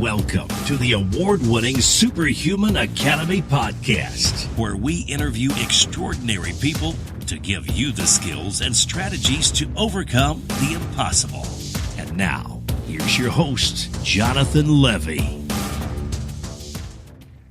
Welcome to the award-winning Superhuman Academy podcast, where we interview extraordinary people to give you the skills and strategies to overcome the impossible. And now, here's your host, Jonathan Levy.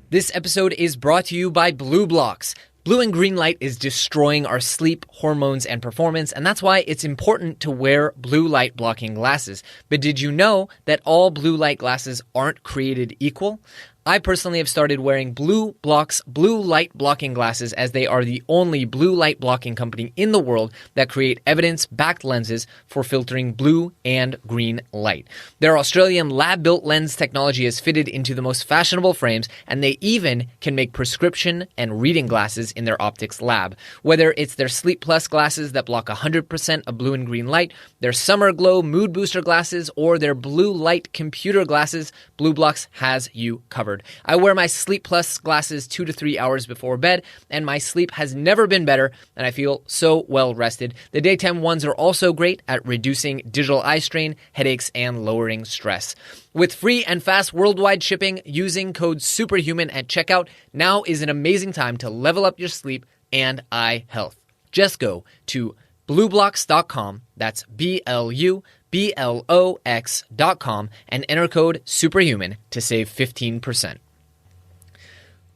This episode is brought to you by Blue Blocks. Blue and green light is destroying our sleep, hormones, and performance, and that's why it's important to wear blue light blocking glasses. But did you know that all blue light glasses aren't created equal? I personally have started wearing Blue Blocks blue light blocking glasses, as they are the only blue light blocking company in the world that create evidence-backed lenses for filtering blue and green light. Their Australian lab-built lens technology is fitted into the most fashionable frames, and they even can make prescription and reading glasses in their optics lab. Whether it's their Sleep Plus glasses that block 100% of blue and green light, their Summer Glow mood booster glasses, or their blue light computer glasses, Blue Blocks has you covered. I wear my Sleep Plus glasses 2 to 3 hours before bed, and my sleep has never been better, and I feel so well rested. The daytime ones are also great at reducing digital eye strain, headaches, and lowering stress. With free and fast worldwide shipping using code SUPERHUMAN at checkout, now is an amazing time to level up your sleep and eye health. Just go to blueblocks.com, that's BLUBLOX.com, and enter code SUPERHUMAN to save 15%.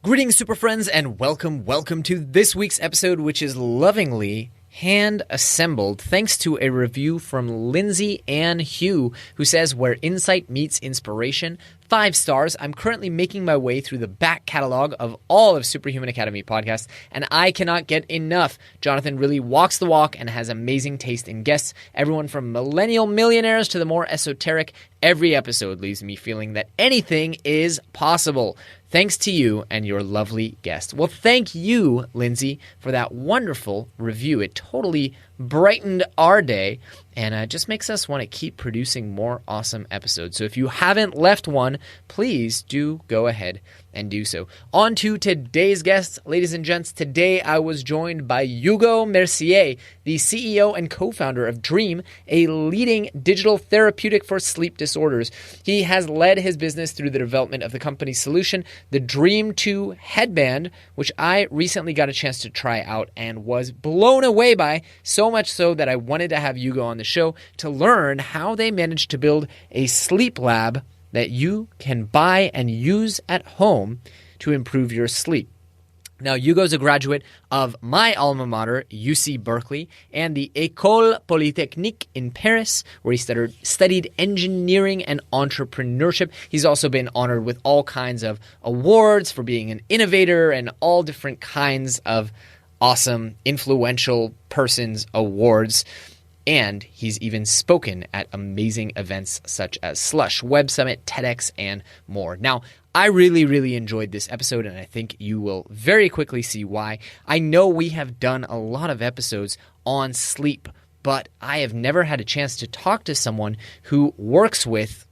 Greetings, Super Friends, and welcome to this week's episode, which is lovingly hand-assembled thanks to a review from Lindsay Ann Hugh, who says, "Where insight meets inspiration, 5 stars. I'm currently making my way through the back catalog of all of Superhuman Academy podcasts, and I cannot get enough. Jonathan really walks the walk and has amazing taste in guests. Everyone from millennial millionaires to the more esoteric. Every episode leaves me feeling that anything is possible. Thanks to you and your lovely guest." Well, thank you, Lindsay, for that wonderful review. It totally brightened our day, and it just makes us want to keep producing more awesome episodes. So if you haven't left one, please do go ahead and do so. On to today's guests, ladies and gents. Today I was joined by Hugo Mercier, the CEO and co-founder of Dreem, a leading digital therapeutic for sleep disorders. He has led his business through the development of the company's solution, the Dreem 2 headband, which I recently got a chance to try out and was blown away by, so much so that I wanted to have Hugo on the show to learn how they managed to build a sleep lab that you can buy and use at home to improve your sleep. Now, Hugo's a graduate of my alma mater, UC Berkeley, and the Ecole Polytechnique in Paris, where he studied engineering and entrepreneurship. He's also been honored with all kinds of awards for being an innovator and all different kinds of awesome, influential persons awards. And he's even spoken at amazing events such as Slush Web Summit, TEDx, and more. Now, I really enjoyed this episode, and I think you will very quickly see why. I know we have done a lot of episodes on sleep, but I have never had a chance to talk to someone who works with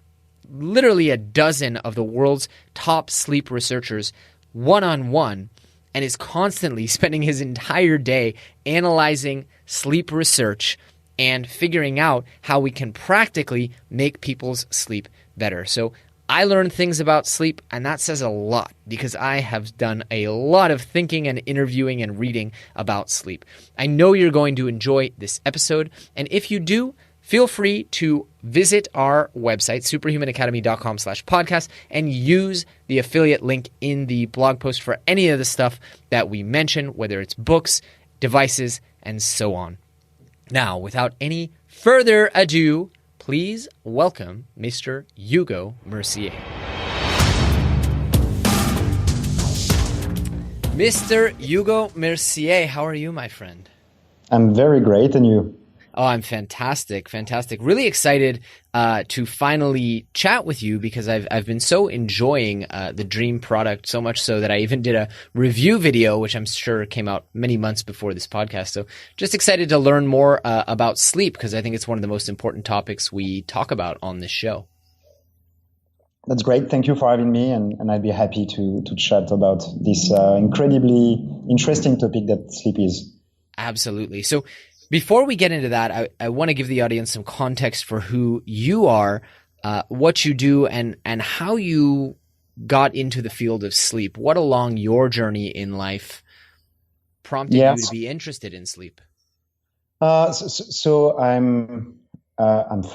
literally a dozen of the world's top sleep researchers one-on-one, and is constantly spending his entire day analyzing sleep research and figuring out how we can practically make people's sleep better. So I learned things about sleep, and that says a lot because I have done a lot of thinking and interviewing and reading about sleep. I know you're going to enjoy this episode, and if you do, feel free to visit our website, superhumanacademy.com/podcast, and use the affiliate link in the blog post for any of the stuff that we mention, whether it's books, devices, and so on. Now, without any further ado, please welcome Mr. Hugo Mercier. Mr. Hugo Mercier, how are you, my friend? I'm very great, and you? Oh, I'm fantastic. Really excited to finally chat with you because I've been so enjoying the Dreem product, so much so that I even did a review video, which I'm sure came out many months before this podcast. So just excited to learn more about sleep because I think it's one of the most important topics we talk about on this show. That's great. Thank you for having me, and I'd be happy to chat about this incredibly interesting topic that sleep is. Absolutely. So before we get into that, I want to give the audience some context for who you are. what you do and how you got into the field of sleep. What along your journey in life prompted you to be interested in sleep? So I'm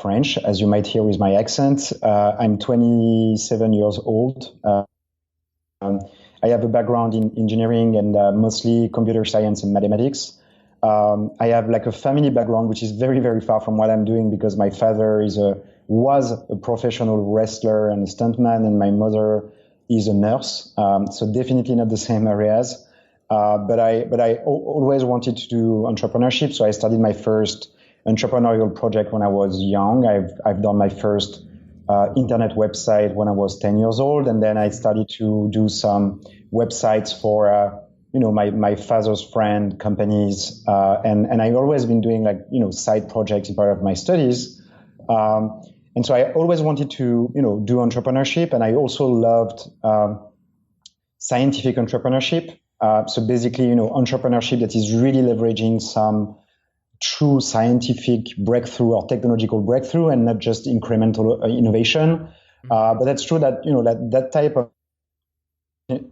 French, as you might hear with my accent. I'm 27 years old. I have a background in engineering and mostly computer science and mathematics. I have like a family background, which is very, very far from what I'm doing because my father was a professional wrestler and a stuntman, and my mother is a nurse. So definitely not the same areas. But I always wanted to do entrepreneurship. So I started my first entrepreneurial project when I was young. I've done my first internet website when I was 10 years old. And then I started to do some websites for, my father's friend companies. And I've always been doing side projects as part of my studies. And so I always wanted to, do entrepreneurship. And I also loved scientific entrepreneurship. So basically, entrepreneurship that is really leveraging some true scientific breakthrough or technological breakthrough and not just incremental innovation. But that's true that, that type of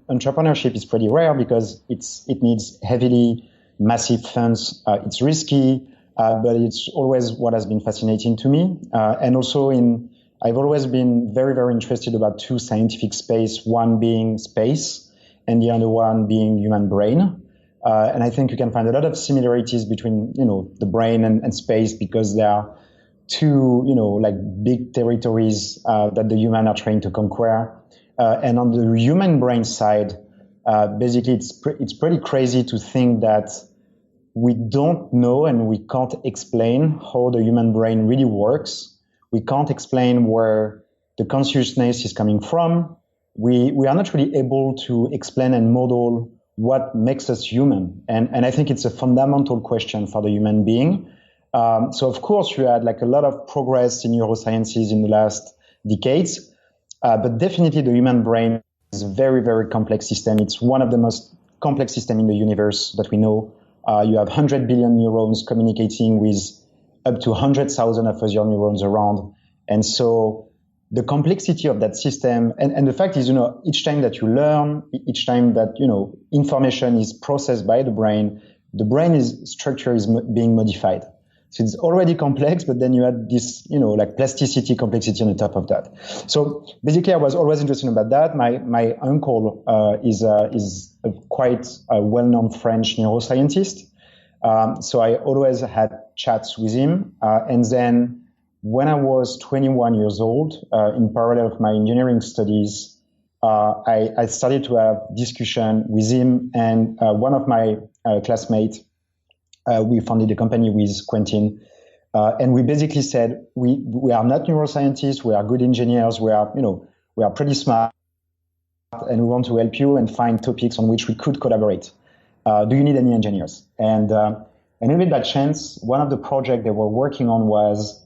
entrepreneurship is pretty rare because it needs heavily massive funds. It's risky, but it's always what has been fascinating to me. And also I've always been very, very interested about two scientific space, one being space and the other one being human brain. And I think you can find a lot of similarities between, the brain and space because there are two, big territories that the human are trying to conquer. And on the human brain side, basically it's pretty crazy to think that we don't know and we can't explain how the human brain really works. We can't explain where the consciousness is coming from. We are not really able to explain and model what makes us human. And I think it's a fundamental question for the human being. So of course you had a lot of progress in neurosciences in the last decades, but definitely the human brain is a very, very complex system. It's one of the most complex systems in the universe that we know. You have 100 billion neurons communicating with up to 100,000 of your neurons around. And so the complexity of that system, and the fact is, each time that you learn, each time that, information is processed by the brain structure is being modified. So it's already complex, but then you add this, plasticity, complexity on the top of that. So basically, I was always interested about that. My uncle is a quite well-known French neuroscientist. So I always had chats with him. And then when I was 21 years old, in parallel of my engineering studies, I started to have discussion with him and one of my classmates. We founded a company with Quentin, and we basically said we are not neuroscientists, we are good engineers, we are pretty smart, and we want to help you and find topics on which we could collaborate. Do you need any engineers? And even by chance, one of the projects they were working on was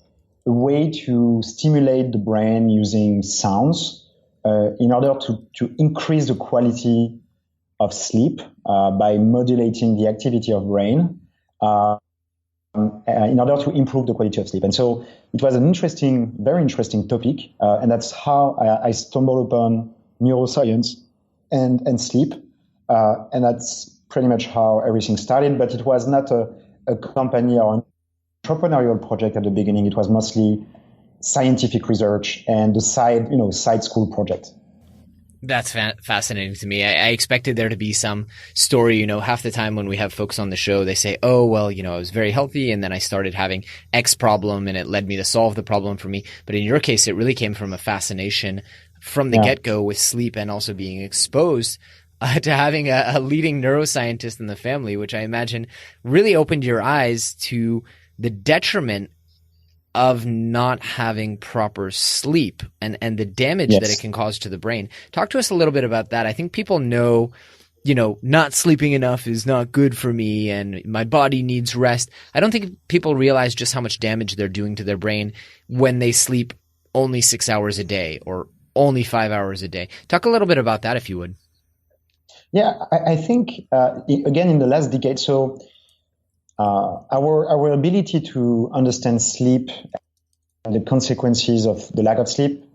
a way to stimulate the brain using sounds in order to increase the quality of sleep by modulating the activity of brain in order to improve the quality of sleep. And so it was an very interesting topic, and that's how I stumbled upon neuroscience and sleep, and that's pretty much how everything started. But it was not a company or an entrepreneurial project at the beginning. It was mostly scientific research and the side school project. That's fascinating to me. I expected there to be some story, half the time when we have folks on the show, they say, oh, well, I was very healthy and then I started having X problem and it led me to solve the problem for me. But in your case, it really came from a fascination from the get-go with sleep and also being exposed to having a leading neuroscientist in the family, which I imagine really opened your eyes to the detriment of not having proper sleep and the damage that it can cause to the brain. Talk to us a little bit about that. I think people know, not sleeping enough is not good for me and my body needs rest. I don't think people realize just how much damage they're doing to their brain when they sleep only 6 hours a day or only 5 hours a day. Talk a little bit about that if you would. Yeah, I think, again, in the last decade, so... our ability to understand sleep the consequences of the lack of sleep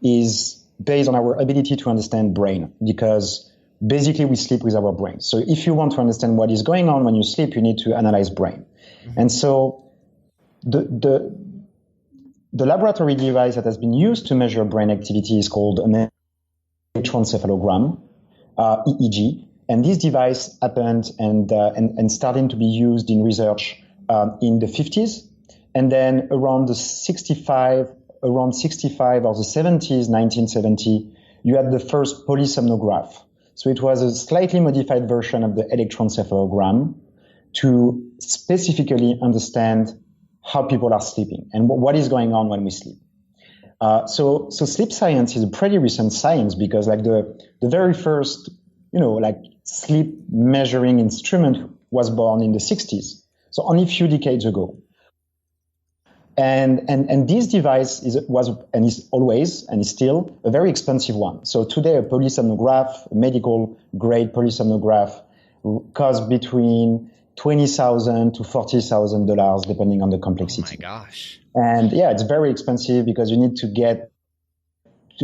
is based on our ability to understand brain, because basically we sleep with our brain. So if you want to understand what is going on when you sleep, you need to analyze brain. And so the laboratory device that has been used to measure brain activity is called an electroencephalogram, EEG. And this device happened and started to be used in research in the 50s. And then around the 65 or the 70s, 1970, you had the first polysomnograph. So it was a slightly modified version of the electroencephalogram to specifically understand how people are sleeping and what is going on when we sleep. So sleep science is a pretty recent science, because like the very first, sleep measuring instrument was born in the 60s. So only a few decades ago. And this device was always and is still a very expensive one. So today a polysomnograph, a medical grade polysomnograph, costs between $20,000 to $40,000 depending on the complexity. Oh my gosh. And yeah, it's very expensive because you need to get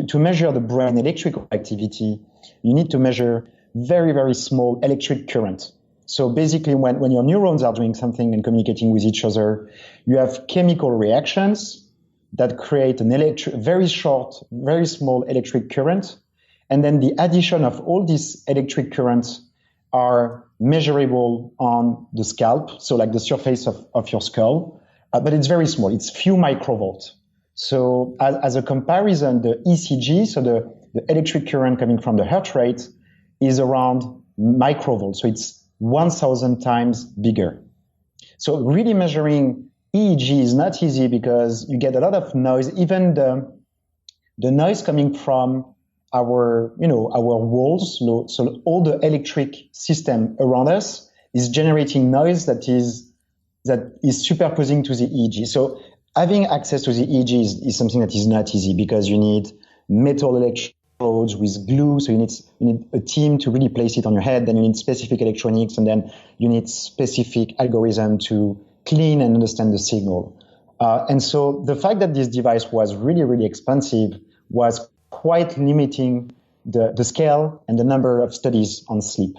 to measure the brain electrical activity. You need to measure very, very small electric current. So basically when your neurons are doing something and communicating with each other, you have chemical reactions that create very short, very small electric current. And then the addition of all these electric currents are measurable on the scalp, so like the surface of your skull, but it's very small. It's few microvolts. So as a comparison, the ECG, so the electric current coming from the heart rate, is around microvolts. So it's 1,000 times bigger. So really measuring EEG is not easy because you get a lot of noise, even the noise coming from our walls. So all the electric system around us is generating noise that is superposing to the EEG. So having access to the EEG is something that is not easy, because you need metal electrodes with glue. So you need a team to really place it on your head. Then you need specific electronics, and then you need specific algorithm to clean and understand the signal. And so the fact that this device was really, really expensive was quite limiting the scale and the number of studies on sleep.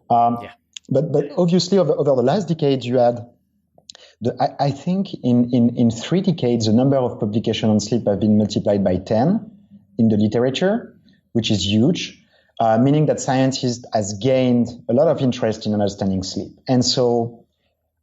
But obviously over the last decade, you had I think in 3 decades, the number of publications on sleep have been multiplied by 10 in the literature, which is huge, meaning that science has gained a lot of interest in understanding sleep. And so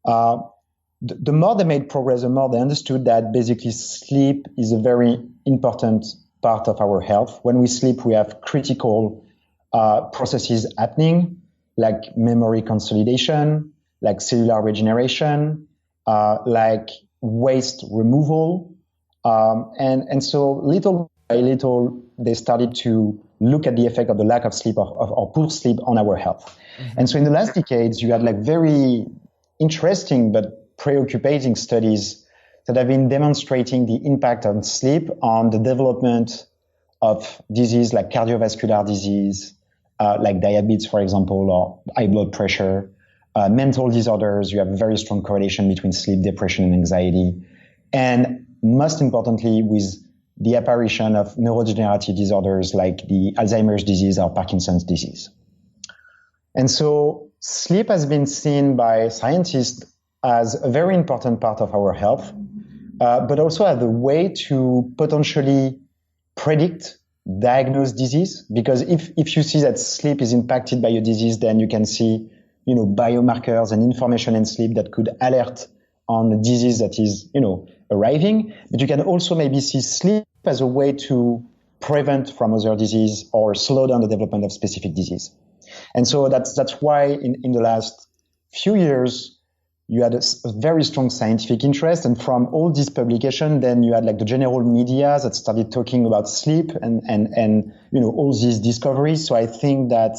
the more they made progress, the more they understood that basically sleep is a very important part of our health. When we sleep, we have critical processes happening, like memory consolidation, like cellular regeneration, like waste removal. And so little by little, they started to look at the effect of the lack of sleep or poor sleep on our health. Mm-hmm. And so in the last decades, you had like very interesting but preoccupating studies that have been demonstrating the impact on sleep on the development of disease like cardiovascular disease, like diabetes, for example, or high blood pressure, mental disorders. You have a very strong correlation between sleep, depression, and anxiety. And most importantly, with the apparition of neurodegenerative disorders like the Alzheimer's disease or Parkinson's disease. And so sleep has been seen by scientists as a very important part of our health, but also as a way to potentially predict, diagnose disease. Because if you see that sleep is impacted by a disease, then you can see, biomarkers and information in sleep that could alert on a disease that is, arriving. But you can also maybe see sleep as a way to prevent from other disease or slow down the development of specific disease. And so that's why in the last few years, you had a very strong scientific interest. And from all this publication, then you had like the general media that started talking about sleep and all these discoveries. So I think that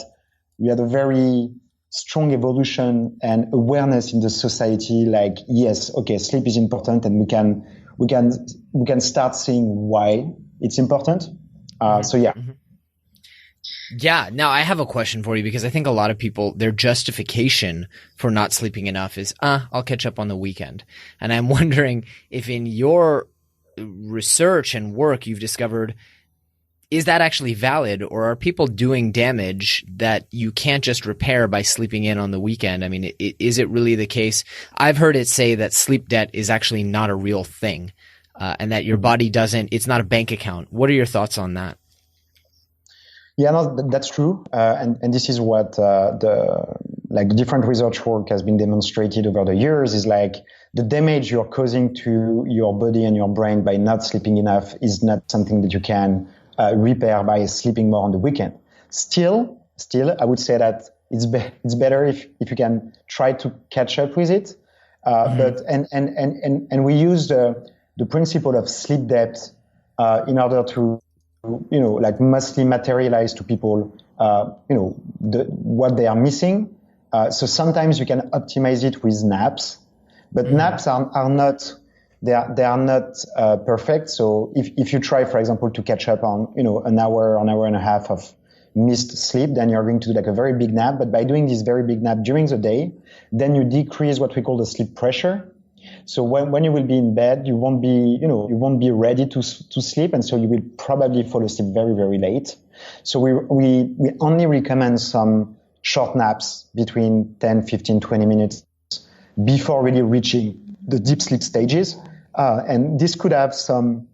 we had a very strong evolution and awareness in the society, like, yes, okay, sleep is important, and we can start seeing why it's important. So yeah. Mm-hmm. Yeah. Now I have a question for you, because I think a lot of people, their justification for not sleeping enough is, I'll catch up on the weekend. And I'm wondering if in your research and work you've discovered, is that actually valid, or are people doing damage that you can't just repair by sleeping in on the weekend? I mean, is it really the case? I've heard it say that sleep debt is actually not a real thing, and that your body it's not a bank account. What are your thoughts on that? Yeah, no, that's true. And this is what the different research work has been demonstrated over the years is like the damage you're causing to your body and your brain by not sleeping enough is not something that you can repair by sleeping more on the weekend. Still, I would say that it's better if you can try to catch up with it. But we use the principle of sleep debt in order to mostly materialize to people what they are missing. So sometimes you can optimize it with naps, but naps are not. They are not perfect. So if you try, for example, to catch up on an hour and a half of missed sleep, then you're going to do like a very big nap. But by doing this very big nap during the day, then you decrease what we call the sleep pressure. So when you will be in bed, you won't be ready to sleep, and so you will probably fall asleep very, very late. So we only recommend some short naps between 10, 15, 20 minutes before really reaching the deep sleep stages. And this could have some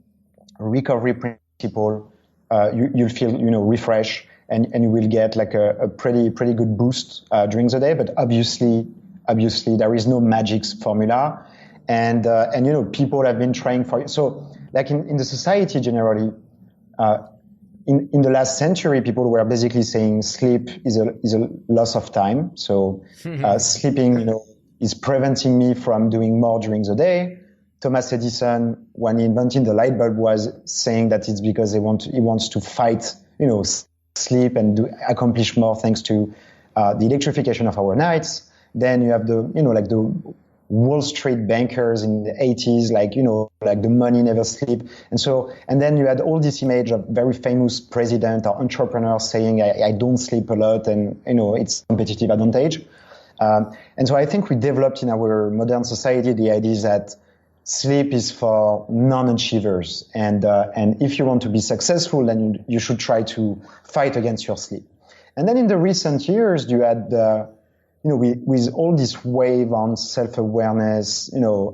recovery principle. You'll feel, refreshed, and you will get like a pretty good boost during the day. But obviously there is no magic formula. And people have been trying so like in the society generally, in the last century, people were basically saying sleep is a loss of time. So, sleeping, is preventing me from doing more during the day. Thomas Edison, when he invented the light bulb, was saying that it's because he wants to fight, sleep and accomplish more thanks to the electrification of our nights. Then you have the Wall Street bankers in the 80s, like the money never sleep. And then you had all this image of very famous president or entrepreneur saying, I don't sleep a lot, and, it's competitive advantage. And so I think we developed in our modern society the idea that sleep is for non-achievers. And if you want to be successful, then you should try to fight against your sleep. And then in the recent years, you had, with all this wave on self-awareness,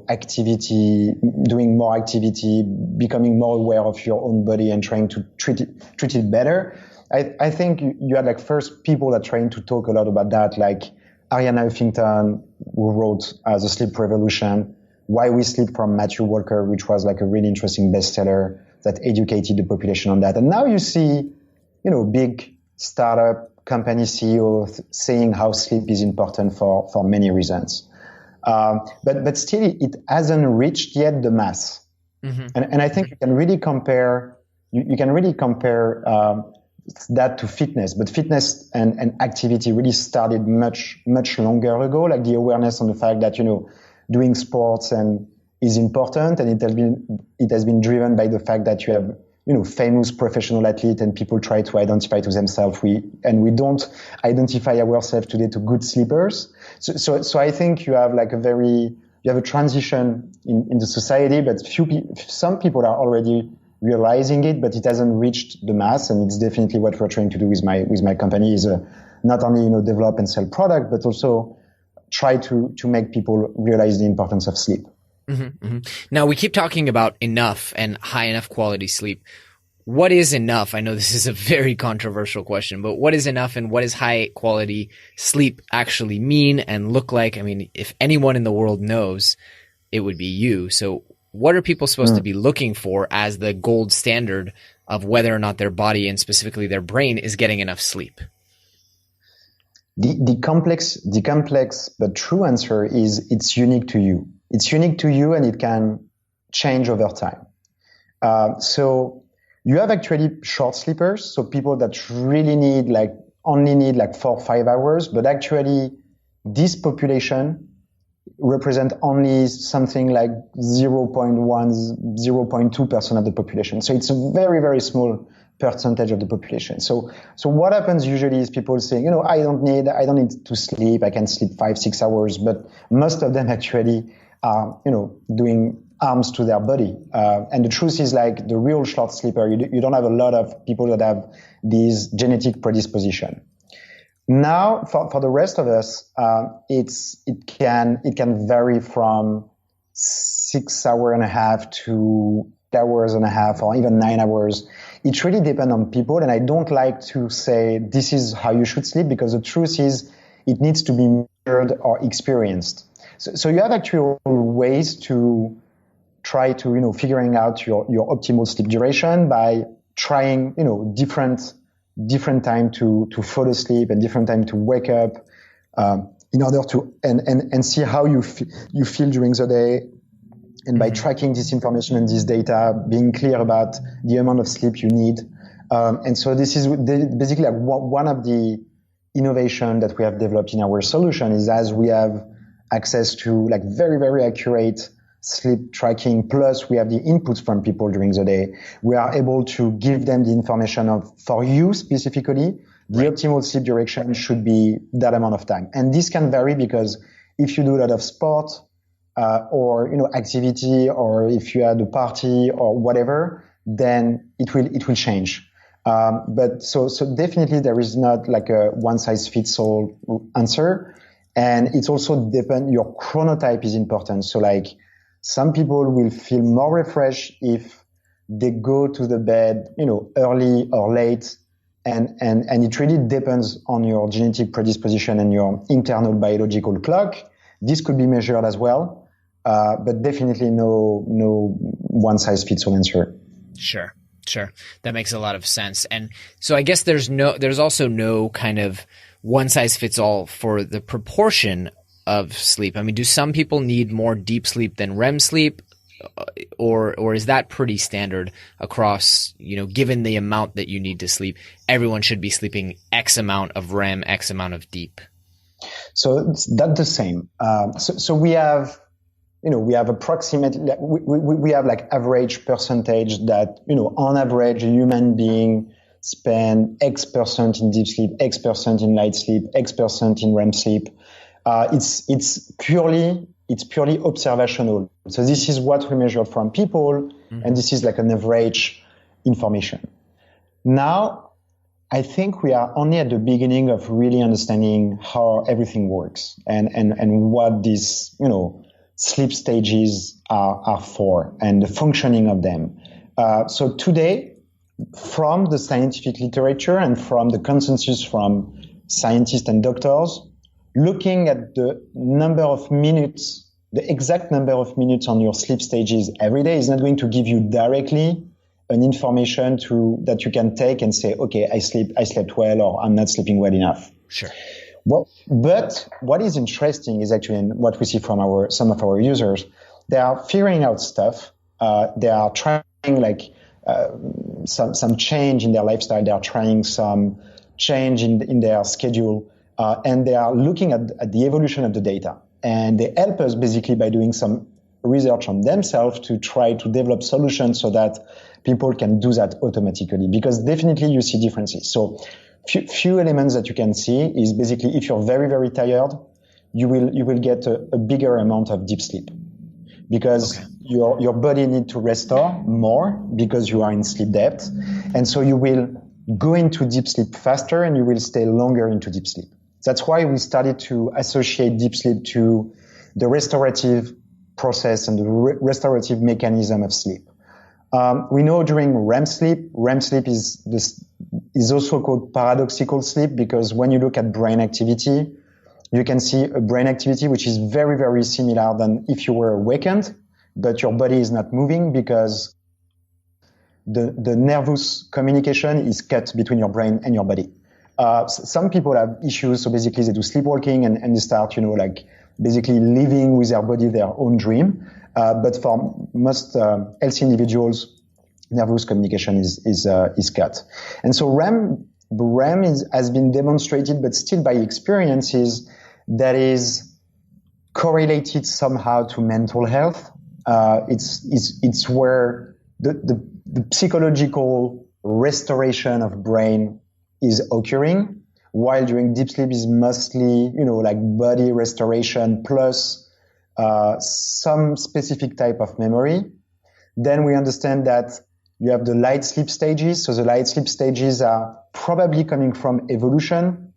activity, doing more activity, becoming more aware of your own body and trying to treat it better. I think you had first people that trying to talk a lot about that, like Arianna Huffington, who wrote The Sleep Revolution, Why We Sleep from Matthew Walker, which was a really interesting bestseller that educated the population on that. And now you see, big startup company CEO saying how sleep is important for many reasons. But still it hasn't reached yet the mass. Mm-hmm. And I think you can really compare that to fitness, but fitness and activity really started much, much longer ago, like the awareness on the fact that, doing sports is important, and it has been driven by the fact that you have famous professional athlete and people try to identify to themselves. We don't identify ourselves today to good sleepers. So I think you have a transition in the society, but some people are already realizing it, but it hasn't reached the mass. And it's definitely what we're trying to do with my company is not only, develop and sell product, but also try to make people realize the importance of sleep. Mm-hmm, mm-hmm. Now, we keep talking about enough and high enough quality sleep. What is enough? I know this is a very controversial question, but what is enough and what does high quality sleep actually mean and look like? I mean, if anyone in the world knows, it would be you. So what are people supposed to be looking for as the gold standard of whether or not their body and specifically their brain is getting enough sleep? The complex but true answer is it's unique to you. It's unique to you and it can change over time. So you have actually short sleepers, so people that really need only need 4 or 5 hours, but actually this population represent only something like 0.1, 0.2% of the population. So it's a very, very small percentage of the population. So what happens usually is people saying, I don't need to sleep. I can sleep 5, 6 hours, but most of them actually are, doing arms to their body. And the truth is, like, the real short sleeper, you don't have a lot of people that have this genetic predisposition. Now, for the rest of us, it can vary from 6 hours and a half to 8 hours and a half, or even 9 hours. It really depends on people, and I don't like to say this is how you should sleep, because the truth is it needs to be measured or experienced. So you have actual ways to try to, figuring out your optimal sleep duration by trying, different time to fall asleep and different time to wake up, in order to, and see how you feel during the day. And by tracking this information and this data, being clear about the amount of sleep you need. And so this is basically like one of the innovation that we have developed in our solution is, as we have access to like very, very accurate sleep tracking, plus we have the inputs from people during the day, we are able to give them the information of, for you specifically, the optimal sleep duration should be that amount of time. And this can vary because if you do a lot of sport, or activity, or if you had a party or whatever, then it will change. But so definitely there is not like a one size fits all answer, and it's also depend. Your chronotype is important. So like some people will feel more refreshed if they go to the bed, early or late, and it really depends on your genetic predisposition and your internal biological clock. This could be measured as well. But definitely no one size fits all answer. Sure. That makes a lot of sense. And so I guess there's also no kind of one size fits all for the proportion of sleep. I mean, do some people need more deep sleep than REM sleep? Or is that pretty standard across, given the amount that you need to sleep, everyone should be sleeping X amount of REM, X amount of deep? So that's the same. So we have, we have approximately, we have like average percentage that, on average, a human being spend X% in deep sleep, X% in light sleep, X% in REM sleep. It's purely observational. So this is what we measure from people, and this is like an average information. Now, I think we are only at the beginning of really understanding how everything works and what these, sleep stages are for and the functioning of them. So today, from the scientific literature and from the consensus from scientists and doctors, looking at the number of minutes, the exact number of minutes on your sleep stages every day is not going to give you directly an information that you can take and say, okay, I slept well, or I'm not sleeping well enough. Sure. Well, but what is interesting is actually what we see from some of our users. They are figuring out stuff. They are trying some change in their lifestyle. They are trying some change in their schedule, and they are looking at the evolution of the data. And they help us basically by doing some research on themselves to try to develop solutions so that people can do that automatically. Because definitely you see differences. So few elements that you can see is basically if you're very, very tired, you will get a bigger amount of deep sleep because your body needs to restore more because you are in sleep depth. And so you will go into deep sleep faster and you will stay longer into deep sleep. That's why we started to associate deep sleep to the restorative process and the restorative mechanism of sleep. We know during REM sleep is also called paradoxical sleep because when you look at brain activity, you can see a brain activity which is very, very similar than if you were awakened, but your body is not moving because the nervous communication is cut between your brain and your body. Some people have issues, so basically they do sleepwalking and they start, basically living with their body their own dream. But for most healthy individuals, nervous communication is cut. And so REM has been demonstrated, but still by experiences that is correlated somehow to mental health. It's where the psychological restoration of brain is occurring, while during deep sleep is mostly, body restoration plus some specific type of memory. Then we understand that you have the light sleep stages. So the light sleep stages are probably coming from evolution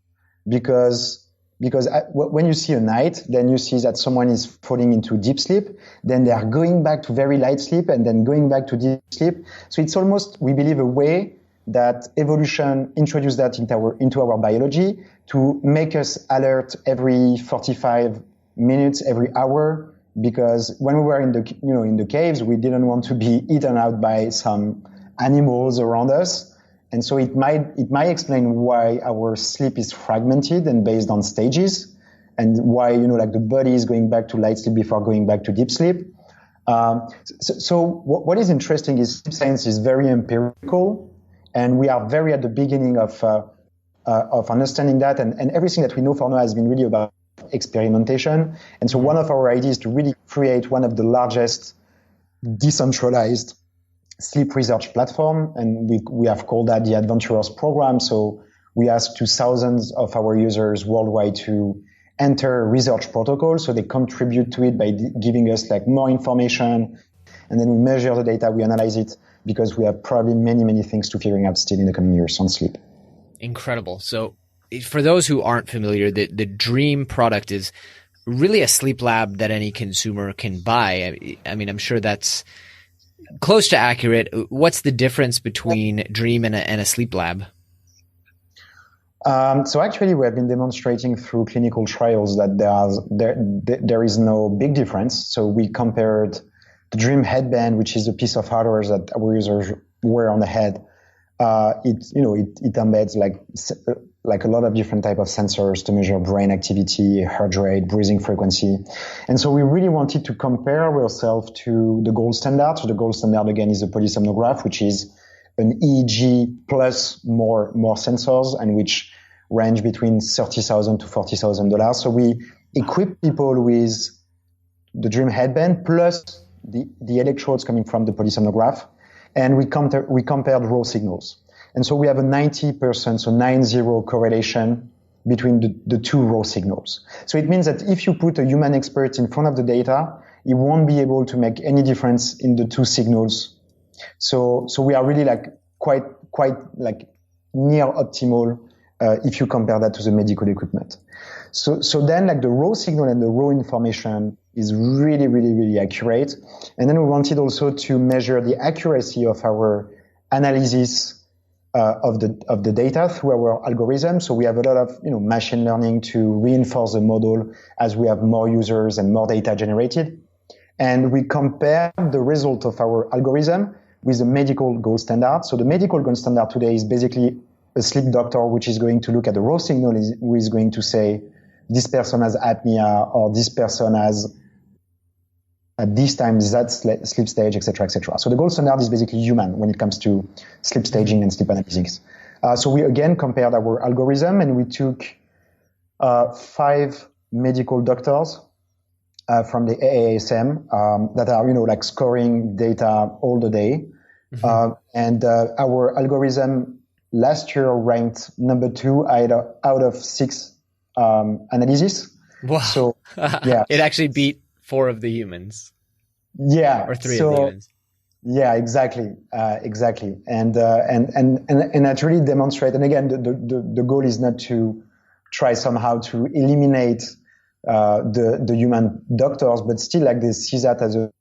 because when you see a night, then you see that someone is falling into deep sleep. Then they are going back to very light sleep and then going back to deep sleep. So it's almost, we believe, a way that evolution introduced that into our biology to make us alert every 45 minutes, every hour. Because when we were in the caves, we didn't want to be eaten out by some animals around us. And so it might explain why our sleep is fragmented and based on stages, and why, like the body is going back to light sleep before going back to deep sleep. So what is interesting is sleep science is very empirical, and we are very at the beginning of understanding that, and everything that we know for now has been really about experimentation. And so one of our ideas is to really create one of the largest decentralized sleep research platform, and we have called that the Adventurers Program. So we ask to thousands of our users worldwide to enter a research protocol, so they contribute to it by giving us like more information, and then we measure the data, we analyze it, because we have probably many things to figuring out still in the coming years on sleep. Incredible. So for those who aren't familiar, the Dreem product is really a sleep lab that any consumer can buy. I mean, I'm sure that's close to accurate. What's the difference between Dreem and a sleep lab? So actually, we have been demonstrating through clinical trials that there is no big difference. So we compared the Dreem headband, which is a piece of hardware that our users wear on the head. It embeds like a lot of different type of sensors to measure brain activity, heart rate, breathing frequency. And so we really wanted to compare ourselves to the gold standard. So the gold standard, again, is a polysomnograph, which is an EEG plus more sensors, and which range between $30,000 to $40,000. So we equip people with the Dreem headband plus the electrodes coming from the polysomnograph, and we compared raw signals. And so we have a 90%, so 90 correlation between the two raw signals. So it means that if you put a human expert in front of the data, he won't be able to make any difference in the two signals. So we are really like quite like near optimal if you compare that to the medical equipment. So then like the raw signal and the raw information is really accurate. And then we wanted also to measure the accuracy of our analysis of the data through our algorithm. So we have a lot of machine learning to reinforce the model as we have more users and more data generated. And we compare the result of our algorithm with the medical gold standard. So the medical gold standard today is basically a sleep doctor, which is going to look at the raw signal, who is going to say this person has apnea, or this person has at this time that sleep stage, etc., etc. So the gold standard is basically human when it comes to sleep staging and sleep analytics. So we again compared our algorithm, and we took 5 medical doctors from the AASM that are like scoring data all the day, and our algorithm last year ranked number 2 out of 6 analyses. Wow! So yeah, it actually beat 4 of the humans. Yeah, or 3 of the humans. Yeah, exactly. And that really demonstrate. And again, the goal is not to try somehow to eliminate the human doctors, but still like they see that as an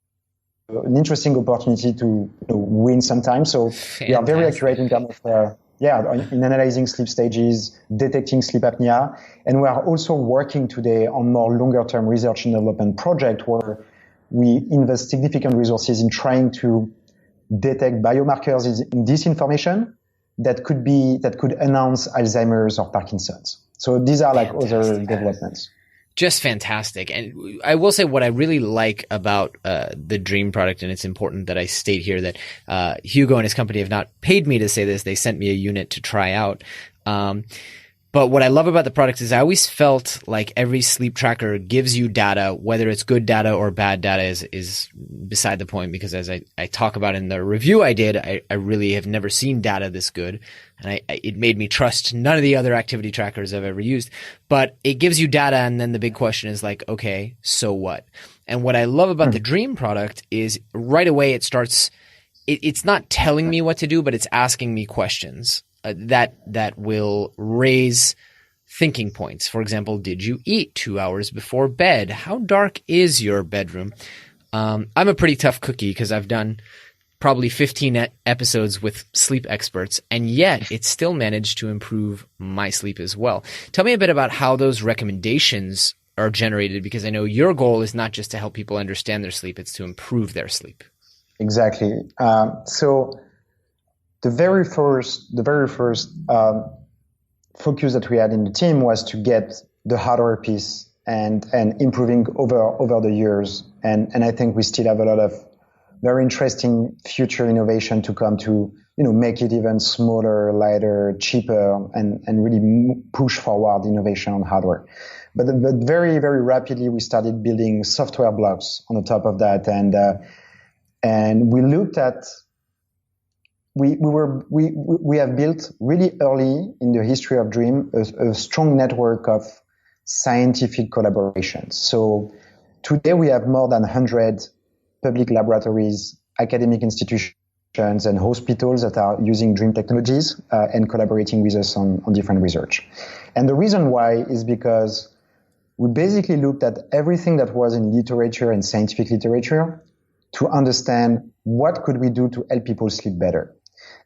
interesting opportunity to win sometimes. So we are very accurate in terms of in analyzing sleep stages, detecting sleep apnea, and we are also working today on more longer term research and development project where we invest significant resources in trying to detect biomarkers in this information that could announce Alzheimer's or Parkinson's. So these are like other developments. Just fantastic. And I will say what I really like about the Dreem product, and it's important that I state here that Hugo and his company have not paid me to say this. They sent me a unit to try out. But what I love about the product is I always felt like every sleep tracker gives you data, whether it's good data or bad data is beside the point, because as I talk about in the review I did, I really have never seen data this good. And it made me trust none of the other activity trackers I've ever used. But it gives you data, and then the big question is like, okay, so what? And what I love about the Dreem product is right away it starts. It's not telling me what to do, but it's asking me questions that will raise thinking points. For example, did you eat 2 hours before bed? How dark is your bedroom? I'm a pretty tough cookie because I've done probably 15 episodes with sleep experts, and yet it still managed to improve my sleep as well. Tell me a bit about how those recommendations are generated, because I know your goal is not just to help people understand their sleep, it's to improve their sleep. Exactly. So the very first focus that we had in the team was to get the hardware piece and improving over the years. And I think we still have a lot of very interesting future innovation to come to, make it even smaller, lighter, cheaper, and really push forward innovation on hardware. But very, very rapidly, we started building software blocks on the top of that. And we looked at, we have built really early in the history of Dreem a strong network of scientific collaborations. So today we have more than 100 public laboratories, academic institutions, and hospitals that are using Dreem technologies and collaborating with us on different research. And the reason why is because we basically looked at everything that was in literature and scientific literature to understand what could we do to help people sleep better.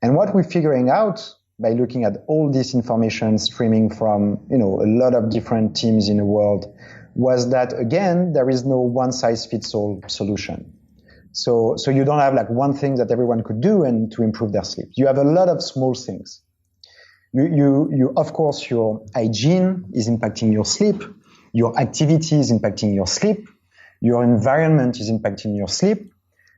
And what we're figuring out by looking at all this information streaming from, a lot of different teams in the world was that, again, there is no one-size-fits-all solution. So you don't have like one thing that everyone could do and to improve their sleep. You have a lot of small things. You of course, your hygiene is impacting your sleep. Your activity is impacting your sleep. Your environment is impacting your sleep.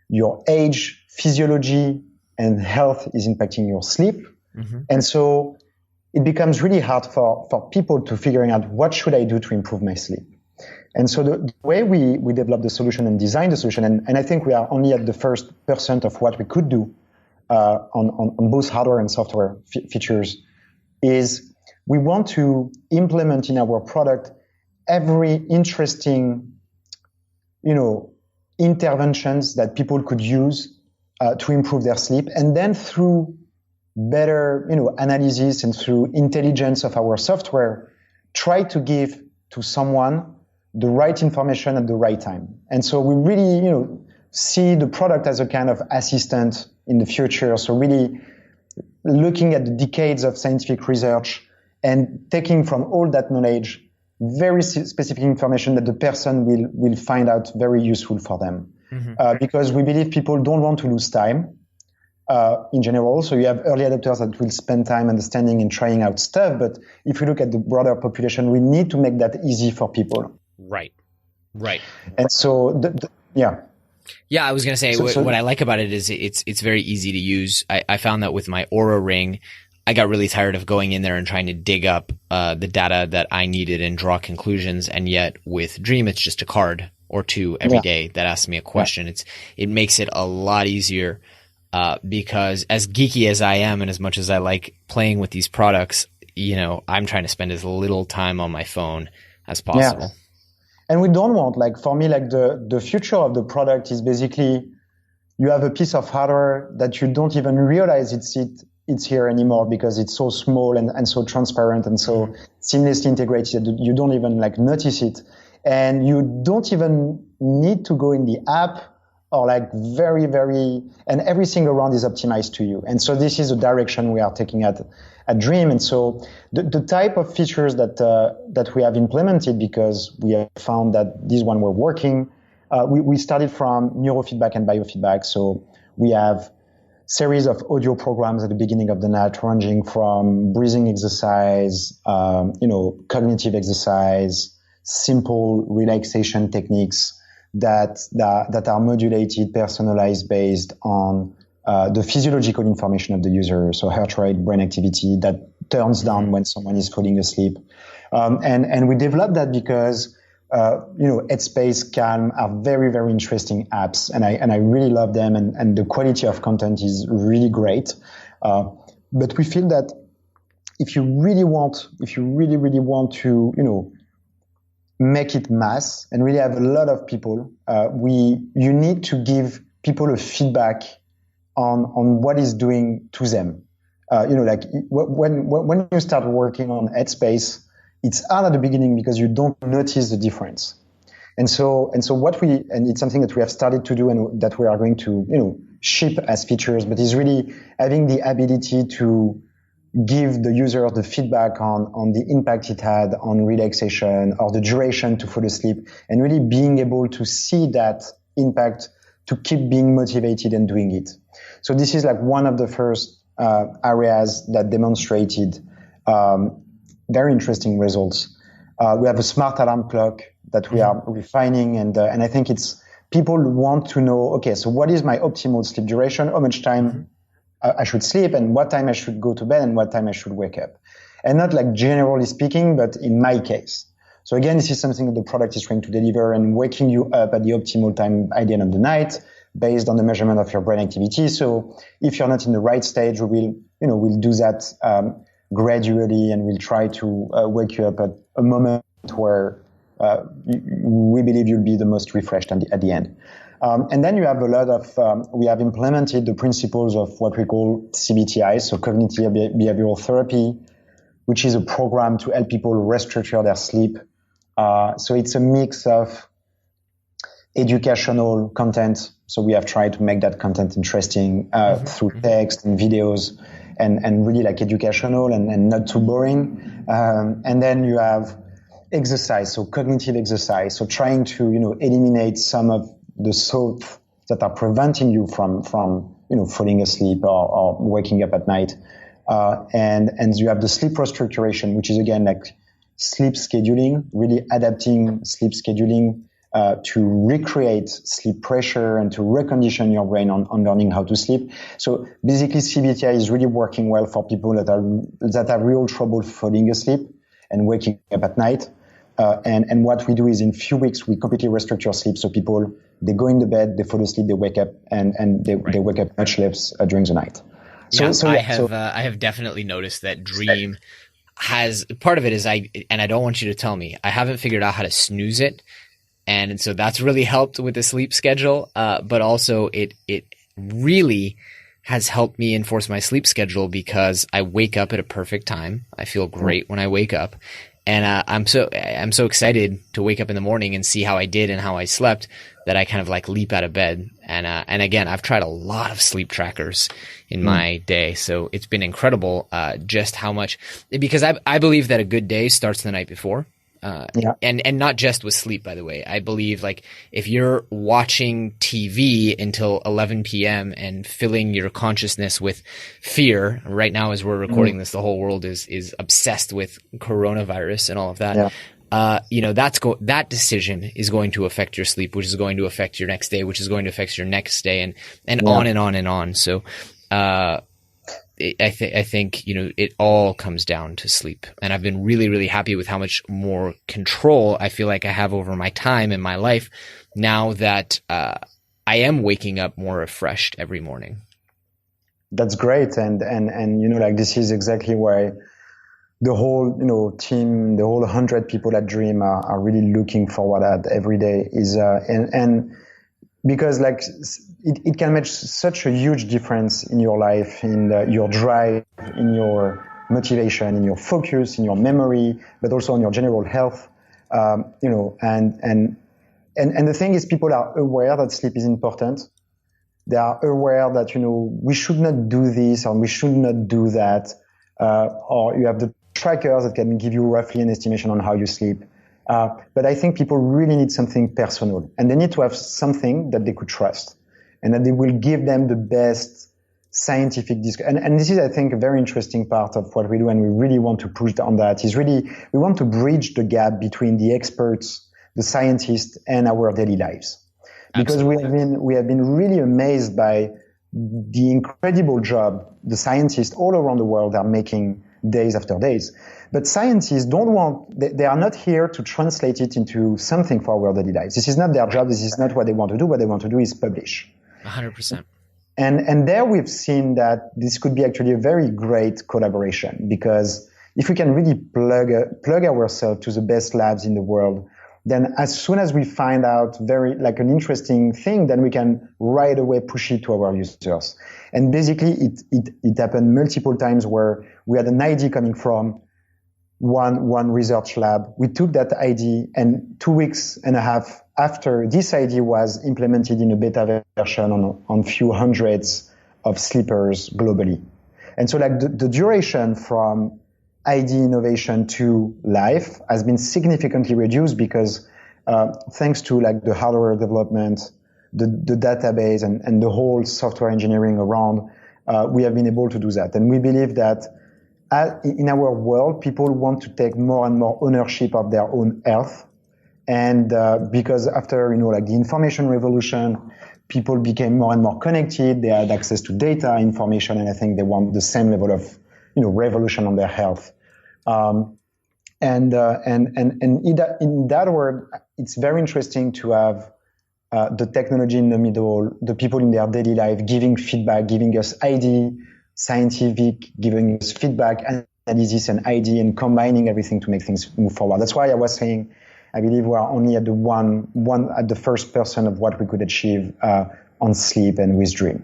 Your age, physiology, and health is impacting your sleep. Mm-hmm. And so it becomes really hard for people to figuring out what should I do to improve my sleep. And so the way we develop the solution and design the solution, and I think we are only at the first % of what we could do on both hardware and software features, is we want to implement in our product every interesting, interventions that people could use to improve their sleep. And then through better, analysis and through intelligence of our software, try to give to someone the right information at the right time. And so we really, see the product as a kind of assistant in the future. So really looking at the decades of scientific research and taking from all that knowledge very specific information that the person will find out very useful for them. Mm-hmm. Because we believe people don't want to lose time in general. So you have early adopters that will spend time understanding and trying out stuff. But if you look at the broader population, we need to make that easy for people. Right. And so, yeah. Yeah, I was going to say, what I like about it is it's very easy to use. I found that with my Oura Ring, I got really tired of going in there and trying to dig up the data that I needed and draw conclusions. And yet with Dreem, it's just a card or two every day that asks me a question. Yeah. It makes it a lot easier because as geeky as I am and as much as I like playing with these products, I'm trying to spend as little time on my phone as possible. Yeah. And we don't want, for me, the future of the product is basically you have a piece of hardware that you don't even realize it's here anymore because it's so small and so transparent and so seamlessly integrated that you don't even notice it. And you don't even need to go in the app or very, very, and everything around is optimized to you. And so this is the direction we are taking at Dreem. And so the type of features that we have implemented, because we have found that these one were working, we started from neurofeedback and biofeedback. So we have series of audio programs at the beginning of the night, ranging from breathing exercise, cognitive exercise, simple relaxation techniques that are modulated, personalized based on the physiological information of the user, so heart rate, brain activity, that turns down when someone is falling asleep. And we developed that because Headspace, Calm are very, very interesting apps, and I really love them, and the quality of content is really great. But we feel that if you really want to, make it mass and really have a lot of people, you need to give people a feedback on what is doing to them. Like when you start working on Headspace, it's hard at the beginning because you don't notice the difference. And so and it's something that we have started to do and that we are going to, ship as features, but is really having the ability to give the user the feedback on the impact it had on relaxation or the duration to fall asleep, and really being able to see that impact to keep being motivated and doing it. So this is like one of the first areas that demonstrated very interesting results. We have a smart alarm clock that we are refining, and I think people want to know, okay, so what is my optimal sleep duration? How much time I should sleep, and what time I should go to bed, and what time I should wake up. And not like generally speaking, but in my case. So again, this is something that the product is trying to deliver, and waking you up at the optimal time at the end of the night based on the measurement of your brain activity. So if you're not in the right stage, we'll do that gradually, and we'll try to wake you up at a moment where we believe you'll be the most refreshed at the end. And then you have a lot of, we have implemented the principles of what we call CBTI, so cognitive behavioral therapy, which is a program to help people restructure their sleep. So it's a mix of educational content. So we have tried to make that content interesting through text and videos, and really like educational and not too boring. And then you have exercise, so cognitive exercise. So trying to, eliminate some of the thoughts that are preventing you from falling asleep or waking up at night. And you have the sleep restructuration, which is again like sleep scheduling, really adapting sleep scheduling to recreate sleep pressure and to recondition your brain on learning how to sleep. So basically CBTI is really working well for people that have real trouble falling asleep and waking up at night. And what we do is in few weeks, we completely restructure sleep. So people, they go in the bed, they fall asleep, they wake up, and they wake up much less during the night. I have definitely noticed that Dreem has, part of it is and I don't want you to tell me, I haven't figured out how to snooze it. And so that's really helped with the sleep schedule. But also it really has helped me enforce my sleep schedule because I wake up at a perfect time. I feel great when I wake up. And I'm so excited to wake up in the morning and see how I did and how I slept that I kind of like leap out of bed. And again, I've tried a lot of sleep trackers in my day, so it's been incredible just how much, because I believe that a good day starts the night before. And not just with sleep, by the way. I believe like if you're watching TV until 11 p.m. and filling your consciousness with fear, right now as we're recording this, the whole world is obsessed with coronavirus and all of that. That decision is going to affect your sleep, which is going to affect your next day, which is going to affect your next day, and on and on and on. So, I think, it all comes down to sleep. And I've been really, really happy with how much more control I feel like I have over my time and my life now that I am waking up more refreshed every morning. That's great. And like this is exactly why the whole, team, the whole 100 people at Dreem are really looking forward at every day is, and because like it can make such a huge difference in your life, in your drive, in your motivation, in your focus, in your memory, but also on your general health. And the thing is, people are aware that sleep is important. They are aware that, we should not do this or we should not do that. Or you have the trackers that can give you roughly an estimation on how you sleep. But I think people really need something personal, and they need to have something that they could trust and that they will give them the best scientific and this is, I think, a very interesting part of what we do. And we really want to push on that is really, we want to bridge the gap between the experts, the scientists, and our daily lives. Because Absolutely. we have been really amazed by the incredible job the scientists all around the world are making days after days. But scientists they are not here to translate it into something for our daily lives. This is not their job. This is not what they want to do. What they want to do is publish. 100%. And there we've seen that this could be actually a very great collaboration, because if we can really plug ourselves to the best labs in the world, then as soon as we find out very like an interesting thing, then we can right away push it to our users. And basically it happened multiple times where we had an idea coming from one research lab. We took that idea, and 2.5 weeks after this idea was implemented in a beta version on few hundreds of sleepers globally. And so like the duration from idea innovation to life has been significantly reduced because thanks to like the hardware development, the database and the whole software engineering around, we have been able to do that. And we believe that in our world, people want to take more and more ownership of their own health. And because after, like the information revolution, people became more and more connected. They had access to data, information, and I think they want the same level of, revolution on their health. And in that world, it's very interesting to have the technology in the middle, the people in their daily life giving feedback, giving us idea, scientific, giving us feedback, analysis and idea, and combining everything to make things move forward. That's why I was saying, I believe we are only at the first percent of what we could achieve on sleep and with Dreem.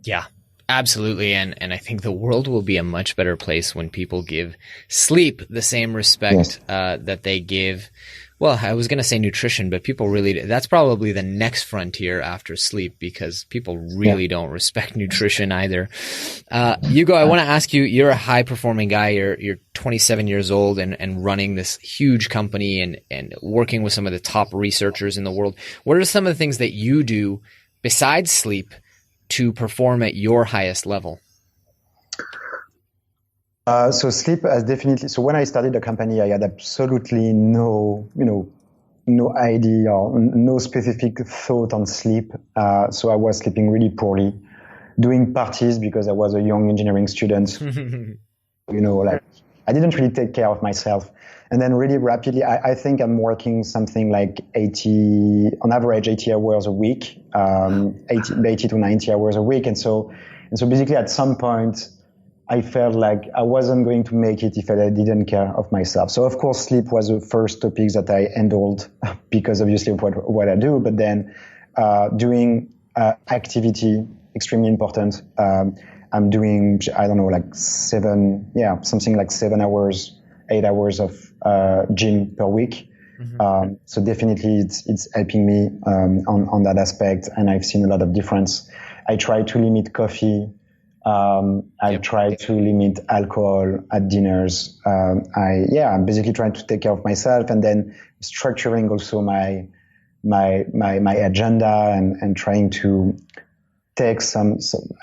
Yeah, absolutely. And I think the world will be a much better place when people give sleep the same respect that they give. Well, I was going to say nutrition, but people really, that's probably the next frontier after sleep, because people really don't respect nutrition either. Hugo, I want to ask you, you're a high performing guy. You're 27 years old and running this huge company and working with some of the top researchers in the world. What are some of the things that you do besides sleep to perform at your highest level? So sleep has definitely, so when I started the company, I had absolutely no idea or no specific thought on sleep. So I was sleeping really poorly, doing parties because I was a young engineering student. Like I didn't really take care of myself. And then really rapidly, I think I'm working something like on average 80 hours a week, 80 to 90 hours a week. And so basically at some point, I felt like I wasn't going to make it if I didn't care of myself. So of course, sleep was the first topic that I handled because obviously of what I do. But then doing activity, extremely important. I'm doing, I don't know, like 7 hours, 8 hours of gym per week. Mm-hmm. So definitely it's helping me on that aspect. And I've seen a lot of difference. I try to limit coffee. I try to limit alcohol at dinners. I'm basically trying to take care of myself and then structuring also my agenda and trying to take some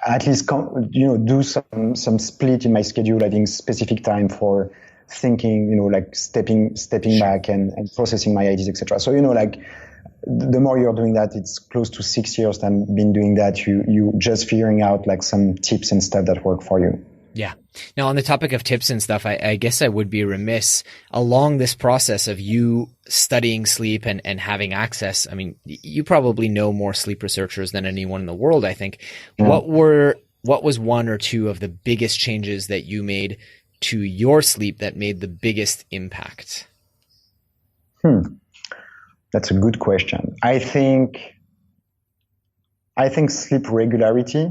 at least, do some split in my schedule, having specific time for thinking, like stepping back and processing my ideas, etc. So, the more you're doing that, it's close to 6 years that I've been doing that. You just figuring out like some tips and stuff that work for you. Yeah. Now, on the topic of tips and stuff, I guess I would be remiss along this process of you studying sleep and having access. I mean, you probably know more sleep researchers than anyone in the world, I think. Yeah. What was one or two of the biggest changes that you made to your sleep that made the biggest impact? That's a good question. I think sleep regularity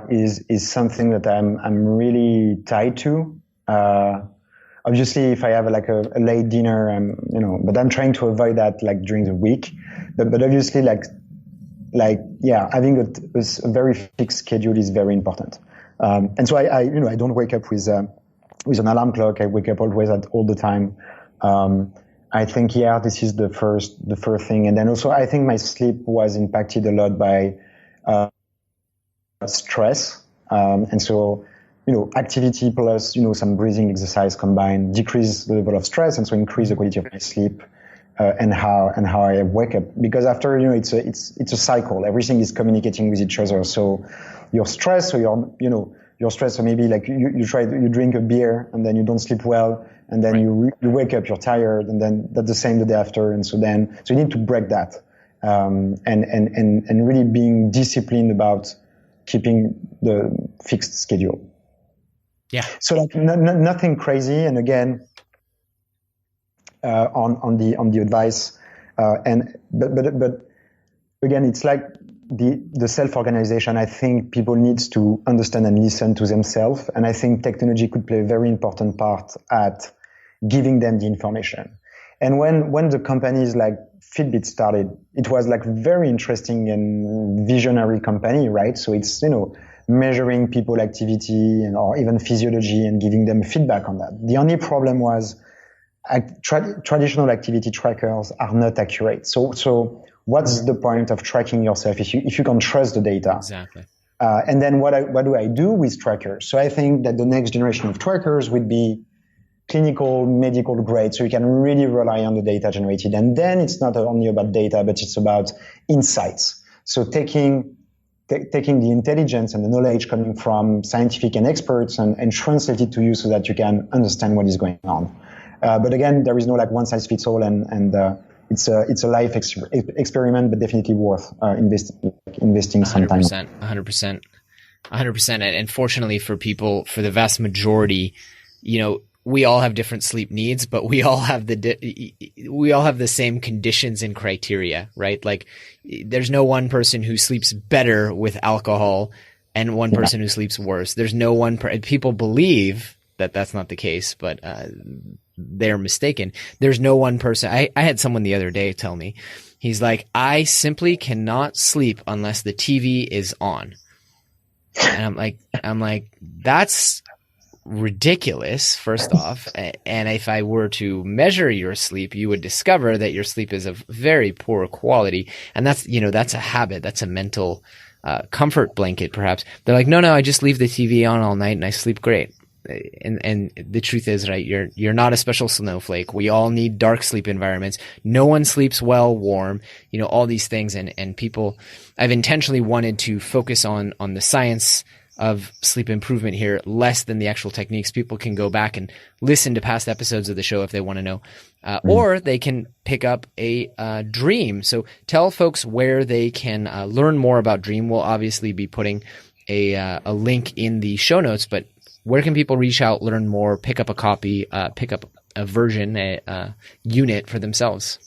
is something that I'm really tied to. Obviously, if I have like a late dinner, but I'm trying to avoid that like during the week. But obviously, having a very fixed schedule is very important. And so I don't wake up with an alarm clock. I wake up always all the time. I think, this is the first thing. And then also I think my sleep was impacted a lot by, stress. And so, activity plus, some breathing exercise combined decrease the level of stress. And so increase the quality of my sleep, and how I wake up. Because after, it's a cycle. Everything is communicating with each other. So you're stressed, so you're stressed. So maybe like you drink a beer and then you don't sleep well. And then you wake up, you're tired, and then that's the same the day after. And so you need to break that, and really being disciplined about keeping the fixed schedule. Yeah. So like nothing crazy. And again, on the advice. But again, it's like the self-organization. I think people need to understand and listen to themselves. And I think technology could play a very important part at giving them the information. And when the companies like Fitbit started, it was like very interesting and visionary company, right? So it's, measuring people activity or even physiology and giving them feedback on that. The only problem was traditional activity trackers are not accurate. So what's the point of tracking yourself if you can't trust the data? Exactly. And then what do I do with trackers? So I think that the next generation of trackers would be clinical, medical grade, so you can really rely on the data generated. And then it's not only about data, but it's about insights. So taking the intelligence and the knowledge coming from scientific and experts and translate it to you so that you can understand what is going on. But again, there is no like one size fits all, and it's a life experiment, but definitely worth investing some time. 100%. And fortunately for people, for the vast majority, we all have different sleep needs, but we all have the same conditions and criteria, right? Like there's no one person who sleeps better with alcohol and one person who sleeps worse. There's no one people believe that that's not the case, but they're mistaken. There's no one person. I had someone the other day tell me, he's like, I simply cannot sleep unless the TV is on. And I'm like, that's ridiculous, first off. And if I were to measure your sleep, you would discover that your sleep is of very poor quality. And that's a habit. That's a mental comfort blanket, perhaps. They're like, no, I just leave the TV on all night and I sleep great. And the truth is, right, you're not a special snowflake. We all need dark sleep environments. No one sleeps well warm, all these things. And people, I've intentionally wanted to focus on the science of sleep improvement here, less than the actual techniques. People can go back and listen to past episodes of the show if they want to know, or they can pick up a Dreem. So tell folks where they can learn more about Dreem. We'll obviously be putting a link in the show notes, but where can people reach out, learn more, pick up a copy, pick up a version, a unit for themselves?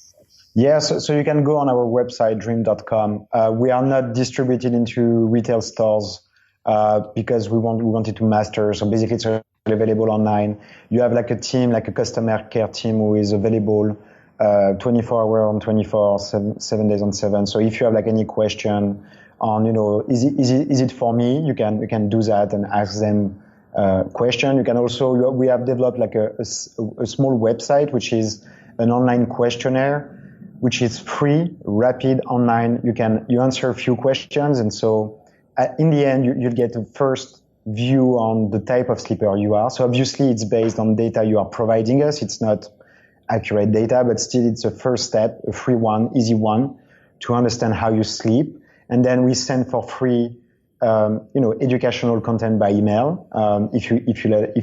Yeah, so you can go on our website, dreem.com. We are not distributed into retail stores because we wanted to master. So basically it's available online. You have like a team, like a customer care team who is available 24 hours on 24, 7 days on 7. So if you have like any question on, is it for me? You can do that and ask them question. You can also, we have developed like a small website, which is an online questionnaire, which is free, rapid, online. You answer a few questions. And so in the end, you'll get a first view on the type of sleeper you are. So obviously it's based on data you are providing us. It's not accurate data, but still it's a first step, a free one, easy one to understand how you sleep. And then we send for free educational content by email, if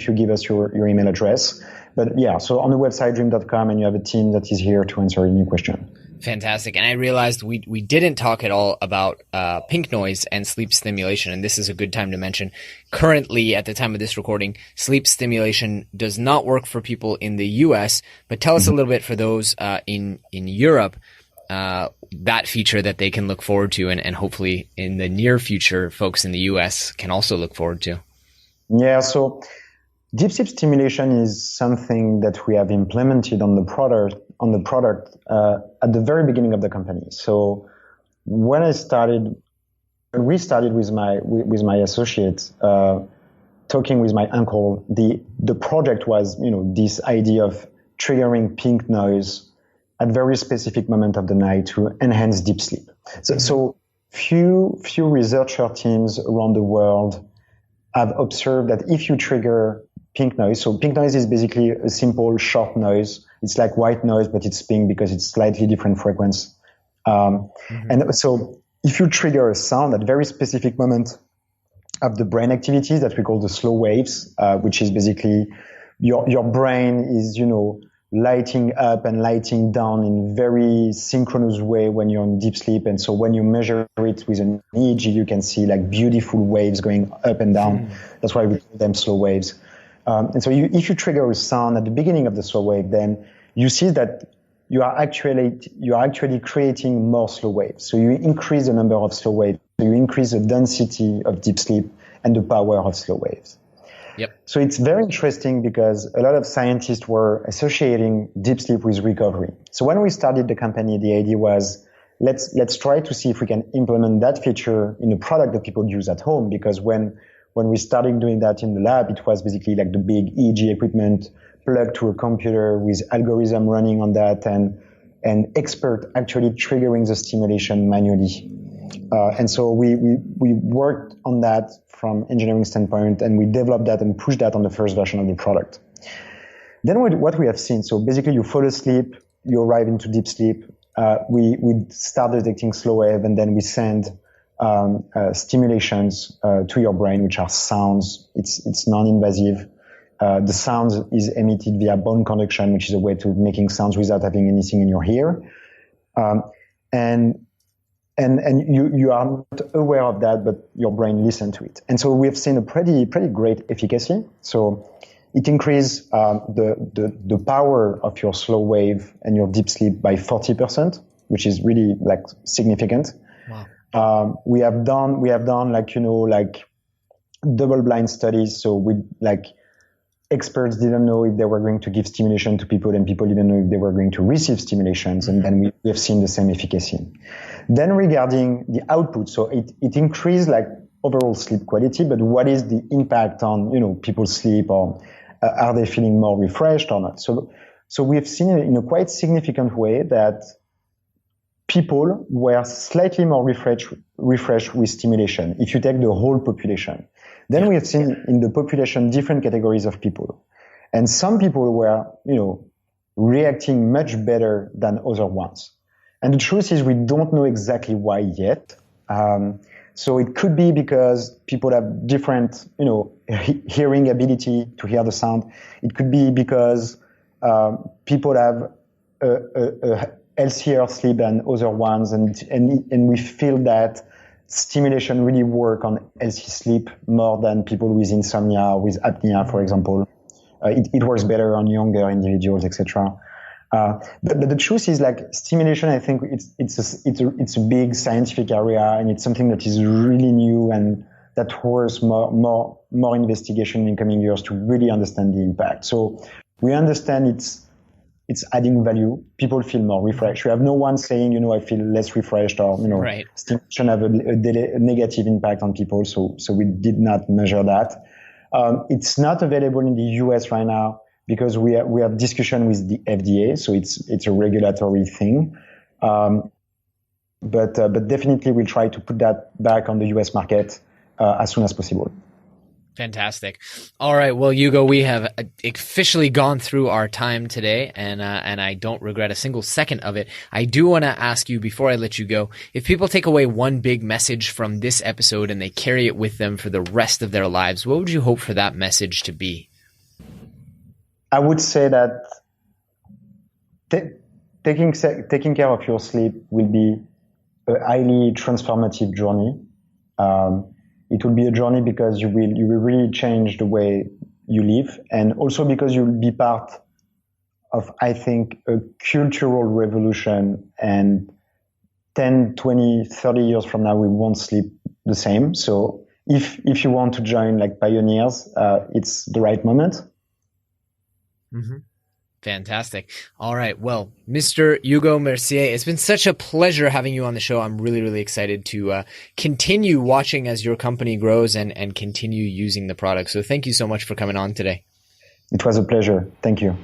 you give us your email address. But yeah, so on the website, dreem.com, and you have a team that is here to answer any question. Fantastic. And I realized we didn't talk at all about pink noise and sleep stimulation, and this is a good time to mention. Currently, at the time of this recording, sleep stimulation does not work for people in the US, but tell us a little bit for those in Europe, that feature that they can look forward to, and hopefully in the near future, folks in the US can also look forward to. Yeah, so deep sleep stimulation is something that we have implemented on the product at the very beginning of the company. So when we started with my associates, talking with my uncle, the project was, this idea of triggering pink noise at very specific moment of the night to enhance deep sleep. So few researcher teams around the world have observed that if you trigger pink noise, so pink noise is basically a simple short noise. It's like white noise, but it's pink because it's slightly different frequency. And so if you trigger a sound at very specific moment of the brain activity that we call the slow waves, which is basically your brain is, lighting up and lighting down in very synchronous way when you're in deep sleep. And so when you measure it with an EEG, you can see like beautiful waves going up and down. That's why we call them slow waves. And so if you trigger a sound at the beginning of the slow wave, then you see that you are actually creating more slow waves. So you increase the number of slow waves, so you increase the density of deep sleep and the power of slow waves. Yep. So it's very interesting because a lot of scientists were associating deep sleep with recovery. So when we started the company, the idea was, let's try to see if we can implement that feature in a product that people use at home. Because when we started doing that in the lab, it was basically like the big EEG equipment plugged to a computer with algorithm running on that and expert actually triggering the stimulation manually. And so we worked on that from engineering standpoint, and we developed that and pushed that on the first version of the product. Then what we have seen, so basically you fall asleep, you arrive into deep sleep, we start detecting slow wave, and then we send stimulations to your brain, which are sounds. It's non-invasive. The sound is emitted via bone conduction, which is a way to making sounds without having anything in your ear. And you are not aware of that, but your brain listens to it. And so we have seen a pretty great efficacy. So it increased the power of your slow wave and your deep sleep by 40%, which is really like significant. Wow. We have done like double-blind studies. So we like experts didn't know if they were going to give stimulation to people, and people didn't know if they were going to receive stimulations. And then we have seen the same efficacy. Then regarding the output, so it increased like overall sleep quality, but what is the impact on, people's sleep, or are they feeling more refreshed or not? So we have seen in a quite significant way that people were slightly more refreshed with stimulation if you take the whole population. Then we have seen in the population different categories of people. And some people were, reacting much better than other ones. And the truth is we don't know exactly why yet. So it could be because people have different, hearing ability to hear the sound. It could be because people have a healthier sleep than other ones, and we feel that stimulation really work on healthy sleep more than people with insomnia or with apnea, for example. It works better on younger individuals, etc. But the truth is, like, stimulation, I think it's a big scientific area, and it's something that is really new and that requires more investigation in coming years to really understand the impact. So we understand it's adding value. People feel more refreshed. We have no one saying, I feel less refreshed, or, right. Stimulation have a negative impact on people. So we did not measure that. It's not available in the US right now because we have discussion with the FDA. So it's a regulatory thing. But definitely we'll try to put that back on the US market as soon as possible. Fantastic. All right. Well, Hugo, we have officially gone through our time today, and I don't regret a single second of it. I do want to ask you, before I let you go, if people take away one big message from this episode and they carry it with them for the rest of their lives, what would you hope for that message to be? I would say that taking care of your sleep will be a highly transformative journey. It will be a journey because you will really change the way you live, and also because you will be part of, I think, a cultural revolution, and 10, 20, 30 years from now, we won't sleep the same. So if you want to join like pioneers, it's the right moment. Mm-hmm. Fantastic. All right. Well, Mr. Hugo Mercier, it's been such a pleasure having you on the show. I'm really, really excited to continue watching as your company grows and continue using the product. So thank you so much for coming on today. It was a pleasure. Thank you.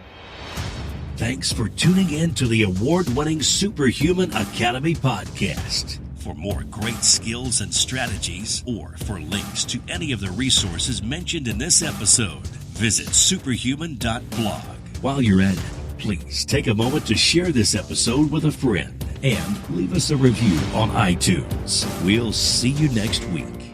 Thanks for tuning in to the award-winning Superhuman Academy podcast. For more great skills and strategies, or for links to any of the resources mentioned in this episode, visit superhuman.blog. While you're at it, please take a moment to share this episode with a friend and leave us a review on iTunes. We'll see you next week.